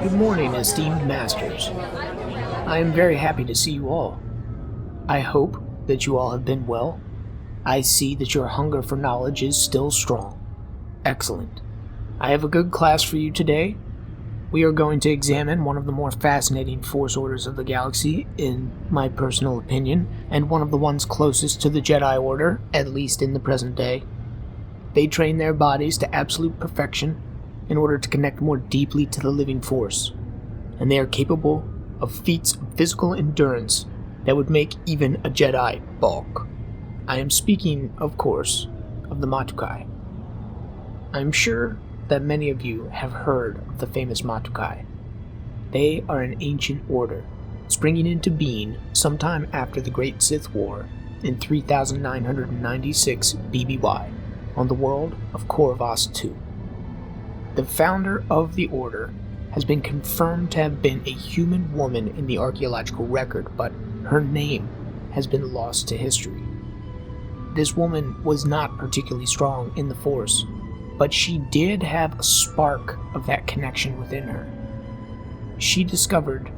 Good morning, esteemed masters. I am very happy to see you all. I hope that you all have been well. I see that your hunger for knowledge is still strong. Excellent. I have a good class for you today. We are going to examine one of the more fascinating force orders of the galaxy, in my personal opinion, and one of the ones closest to the Jedi Order, at least in the present day. They train their bodies to absolute perfection in order to connect more deeply to the living force, and they are capable of feats of physical endurance that would make even a Jedi balk. I am speaking, of course, of the Matukai. I am sure that many of you have heard of the famous Matukai. They are an ancient order, springing into being sometime after the Great Sith War in 3996 BBY on the world of Corvus II. The founder of the order has been confirmed to have been a human woman in the archaeological record, but her name has been lost to history. This woman was not particularly strong in the Force, but she did have a spark of that connection within her. She discovered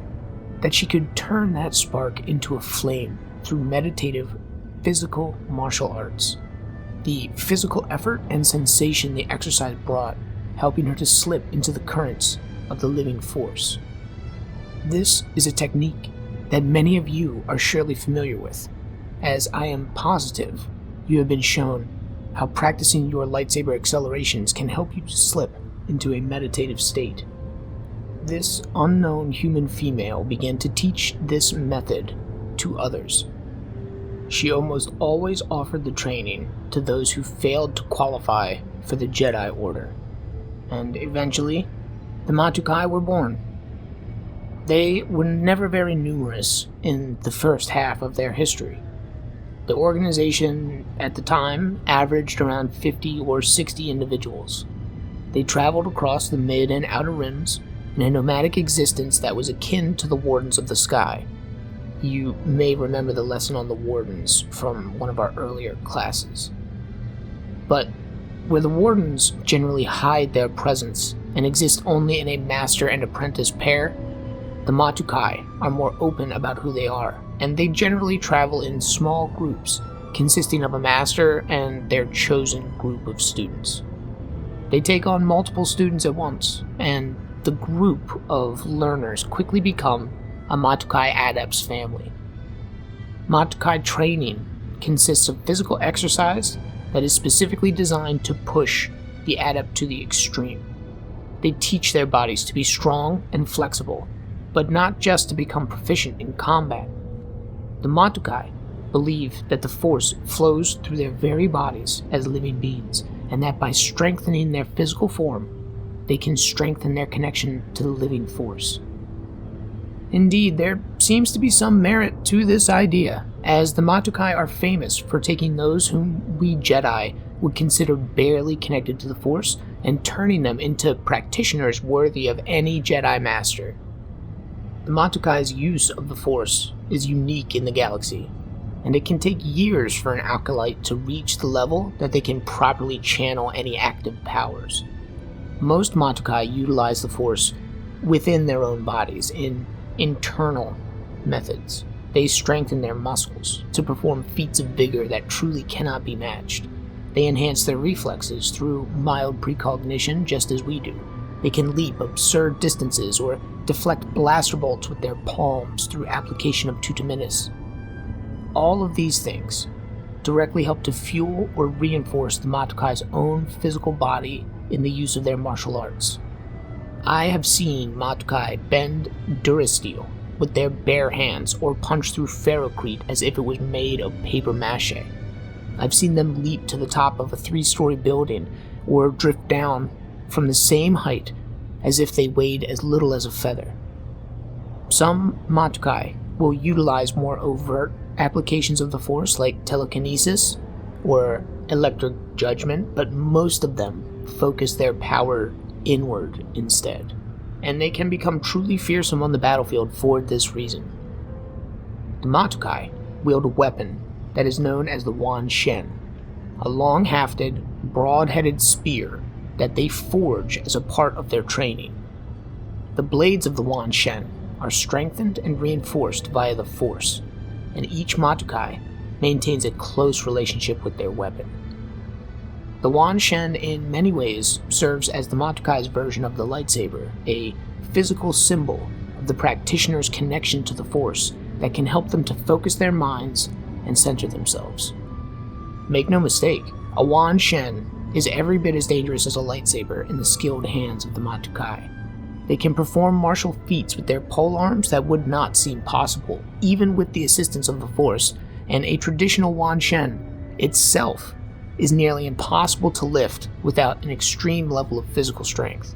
that she could turn that spark into a flame through meditative, physical martial arts. The physical effort and sensation the exercise brought, helping her to slip into the currents of the living force. This is a technique that many of you are surely familiar with, as I am positive you have been shown how practicing your lightsaber accelerations can help you to slip into a meditative state. This unknown human female began to teach this method to others. She almost always offered the training to those who failed to qualify for the Jedi Order. And eventually, the Matukai were born. They were never very numerous in the first half of their history. The organization at the time averaged around 50 or 60 individuals. They traveled across the mid and outer rims in a nomadic existence that was akin to the Wardens of the Sky. You may remember the lesson on the Wardens from one of our earlier classes. But where the Wardens generally hide their presence and exist only in a master and apprentice pair, the Matukai are more open about who they are, and they generally travel in small groups consisting of a master and their chosen group of students. They take on multiple students at once, and the group of learners quickly become a Matukai Adepts family. Matukai training consists of physical exercise that is specifically designed to push the adept to the extreme. They teach their bodies to be strong and flexible, but not just to become proficient in combat. The Matukai believe that the Force flows through their very bodies as living beings, and that by strengthening their physical form, they can strengthen their connection to the living Force. Indeed, there seems to be some merit to this idea, as the Matukai are famous for taking those whom we Jedi would consider barely connected to the Force and turning them into practitioners worthy of any Jedi Master. The Matukai's use of the Force is unique in the galaxy, and it can take years for an acolyte to reach the level that they can properly channel any active powers. Most Matukai utilize the Force within their own bodies in internal methods. They strengthen their muscles to perform feats of vigor that truly cannot be matched. They enhance their reflexes through mild precognition, just as we do. They can leap absurd distances or deflect blaster bolts with their palms through application of tutaminis. All of these things directly help to fuel or reinforce the Matukai's own physical body in the use of their martial arts. I have seen Matukai bend durasteel with their bare hands or punch through ferrocrete as if it was made of paper mache. I've seen them leap to the top of a 3-story building or drift down from the same height as if they weighed as little as a feather. Some Matukai will utilize more overt applications of the Force like telekinesis or electric judgment, but most of them focus their power inward instead, and they can become truly fearsome on the battlefield for this reason. The Matukai wield a weapon that is known as the wan-shen, a long-hafted, broad-headed spear that they forge as a part of their training. The blades of the wan-shen are strengthened and reinforced via the Force, and each Matukai maintains a close relationship with their weapon. The wan-shen in many ways serves as the Matukai's version of the lightsaber, a physical symbol of the practitioner's connection to the Force that can help them to focus their minds and center themselves. Make no mistake, a wan-shen is every bit as dangerous as a lightsaber in the skilled hands of the Matukai. They can perform martial feats with their polearms that would not seem possible, even with the assistance of the Force, and a traditional wan-shen itself is nearly impossible to lift without an extreme level of physical strength.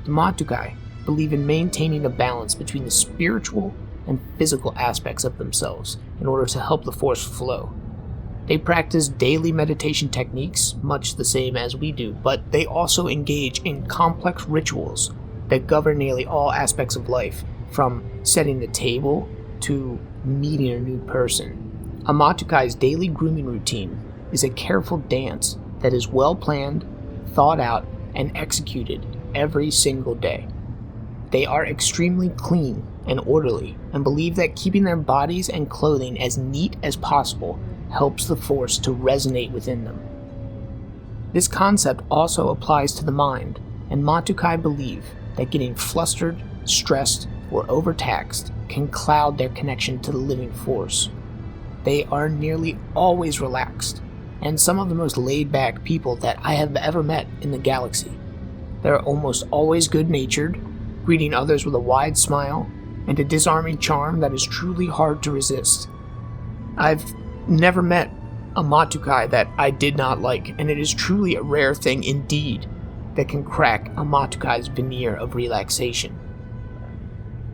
The Matukai believe in maintaining a balance between the spiritual and physical aspects of themselves in order to help the Force flow. They practice daily meditation techniques, much the same as we do, but they also engage in complex rituals that govern nearly all aspects of life, from setting the table to meeting a new person. A Matukai's daily grooming routine is a careful dance that is well planned, thought out, and executed every single day. They are extremely clean and orderly, and believe that keeping their bodies and clothing as neat as possible helps the Force to resonate within them. This concept also applies to the mind, and Matukai believe that getting flustered, stressed, or overtaxed can cloud their connection to the living Force. They are nearly always relaxed, and some of the most laid-back people that I have ever met in the galaxy. They're almost always good-natured, greeting others with a wide smile, and a disarming charm that is truly hard to resist. I've never met a Matukai that I did not like, and it is truly a rare thing indeed that can crack a Matukai's veneer of relaxation.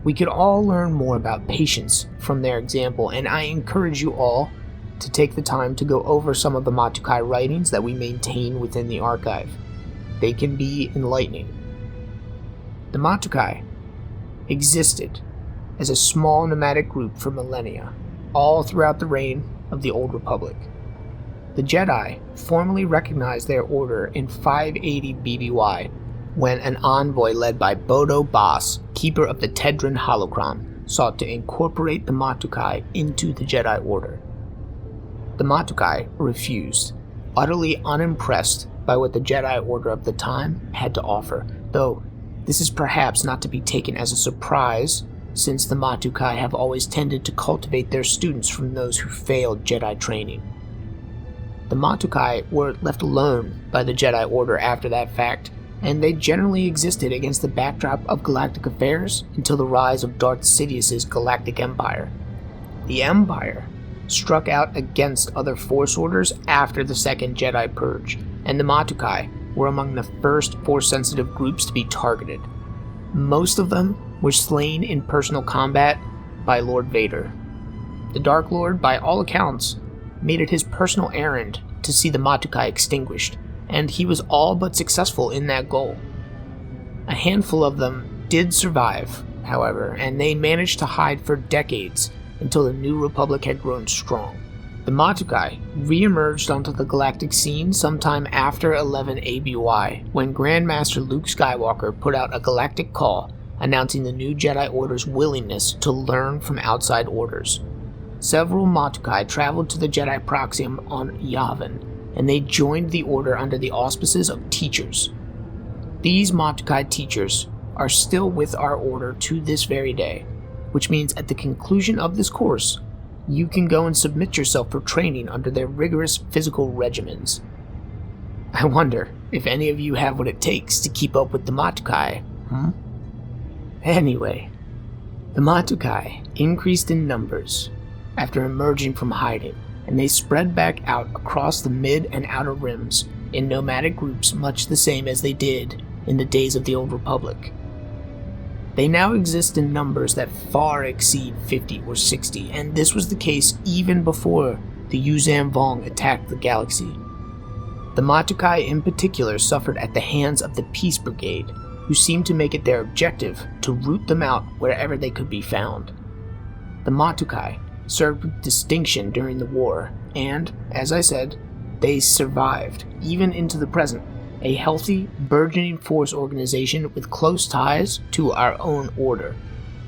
We could all learn more about patience from their example, and I encourage you all to take the time to go over some of the Matukai writings that we maintain within the archive. They can be enlightening. The Matukai existed as a small nomadic group for millennia, all throughout the reign of the Old Republic. The Jedi formally recognized their order in 580 BBY when an envoy led by Bodo Baas, keeper of the Tedran Holocron, sought to incorporate the Matukai into the Jedi Order. The Matukai refused, utterly unimpressed by what the Jedi Order of the time had to offer, though this is perhaps not to be taken as a surprise, since the Matukai have always tended to cultivate their students from those who failed Jedi training. The Matukai were left alone by the Jedi Order after that fact, and they generally existed against the backdrop of galactic affairs until the rise of Darth Sidious's Galactic Empire. The Empire struck out against other Force orders after the Second Jedi Purge, and the Matukai were among the first Force-sensitive groups to be targeted. Most of them were slain in personal combat by Lord Vader. The Dark Lord, by all accounts, made it his personal errand to see the Matukai extinguished, and he was all but successful in that goal. A handful of them did survive, however, and they managed to hide for decades until the New Republic had grown strong. The Matukai re-emerged onto the galactic scene sometime after 11 ABY, when Grand Master Luke Skywalker put out a galactic call announcing the new Jedi Order's willingness to learn from outside orders. Several Matukai traveled to the Jedi Proxium on Yavin, and they joined the Order under the auspices of teachers. These Matukai teachers are still with our Order to this very day, which means at the conclusion of this course, you can go and submit yourself for training under their rigorous physical regimens. I wonder if any of you have what it takes to keep up with the Matukai, Anyway, the Matukai increased in numbers after emerging from hiding, and they spread back out across the mid and outer rims in nomadic groups much the same as they did in the days of the Old Republic. They now exist in numbers that far exceed 50 or 60, and this was the case even before the Yuzan Vong attacked the galaxy. The Matukai in particular suffered at the hands of the Peace Brigade, who seemed to make it their objective to root them out wherever they could be found. The Matukai served with distinction during the war, and, as I said, they survived, even into the present, a healthy, burgeoning Force organization with close ties to our own order.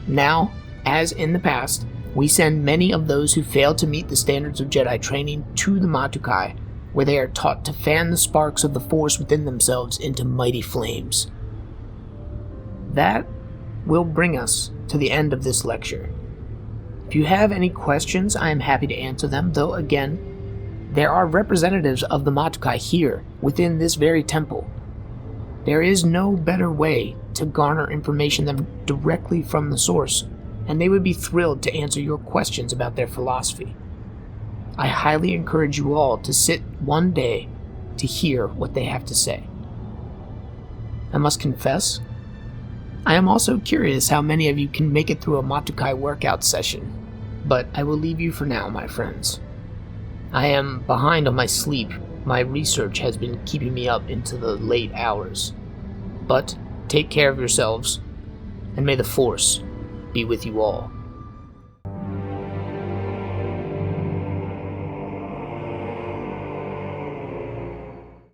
Now, as in the past, we send many of those who fail to meet the standards of Jedi training to the Matukai, where they are taught to fan the sparks of the Force within themselves into mighty flames. That will bring us to the end of this lecture. If you have any questions, I am happy to answer them, though again, there are representatives of the Matukai here, within this very temple. There is no better way to garner information than directly from the source, and they would be thrilled to answer your questions about their philosophy. I highly encourage you all to sit one day to hear what they have to say. I must confess, I am also curious how many of you can make it through a Matukai workout session, but I will leave you for now, my friends. I am behind on my sleep. My research has been keeping me up into the late hours. But take care of yourselves, and may the Force be with you all.